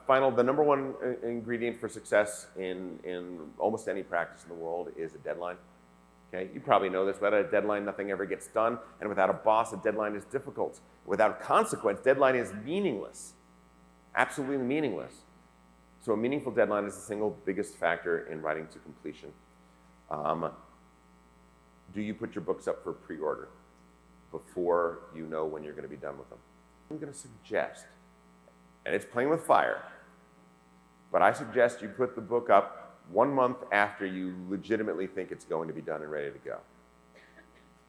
the number one ingredient for success in almost any practice in the world is a deadline. Okay, you probably know this. Without a deadline, nothing ever gets done. And without a boss, a deadline is difficult. Without consequence, deadline is meaningless. Absolutely meaningless. So a meaningful deadline is the single biggest factor in writing to completion. Do you put your books up for pre-order before you know when you're going to be done with them? I'm going to suggest, and it's playing with fire, but I suggest you put the book up 1 month after you legitimately think it's going to be done and ready to go.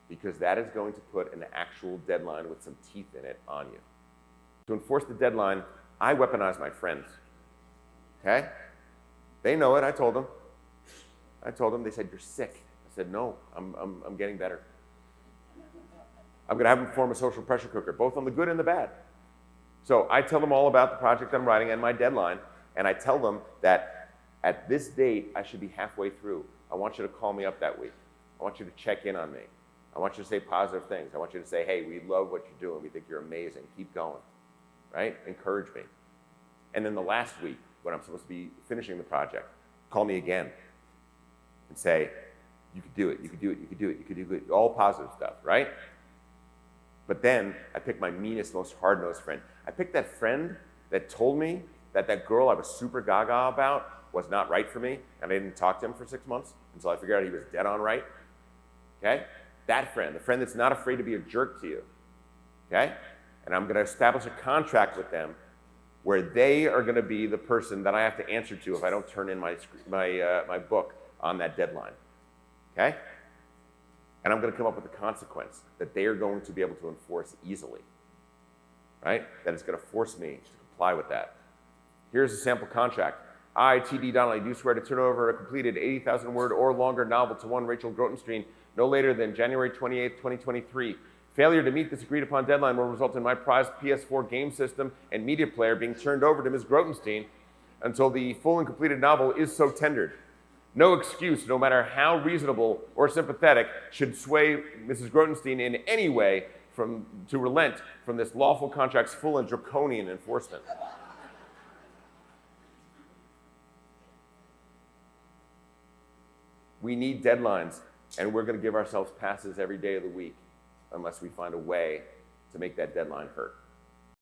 Because that is going to put an actual deadline with some teeth in it on you. To enforce the deadline, I weaponize my friends. Okay? They know it. I told them. They said, "You're sick." I said, "No, I'm getting better." I'm going to have them form a social pressure cooker, both on the good and the bad. So I tell them all about the project I'm writing and my deadline, and I tell them that at this date, I should be halfway through. I want you to call me up that week. I want you to check in on me. I want you to say positive things. I want you to say, "Hey, we love what you're doing. We think you're amazing. Keep going." Right? Encourage me. And then the last week, when I'm supposed to be finishing the project, call me again and say, "You could do it. You could do it. You could do it. You could do it." All positive stuff, right? But then I pick my meanest, most hard-nosed friend. I picked that friend that told me that that girl I was super gaga about was not right for me, and I didn't talk to him for 6 months until I figured out he was dead on right. Okay? That friend, the friend that's not afraid to be a jerk to you. Okay? And I'm going to establish a contract with them where they are going to be the person that I have to answer to if I don't turn in my book on that deadline. Okay? And I'm going to come up with a consequence that they are going to be able to enforce easily. Right? That is going to force me to comply with that. Here's a sample contract. I, T.D. Donnelly, do swear to turn over a completed 80,000 word or longer novel to one Rachel Grotenstein no later than January 28, 2023. Failure to meet this agreed upon deadline will result in my prized PS4 game system and media player being turned over to Ms. Grotenstein until the full and completed novel is so tendered. No excuse, no matter how reasonable or sympathetic, should sway Mrs. Grotenstein in any way to relent from this lawful contract's full and draconian enforcement. We need deadlines, and we're going to give ourselves passes every day of the week unless we find a way to make that deadline hurt.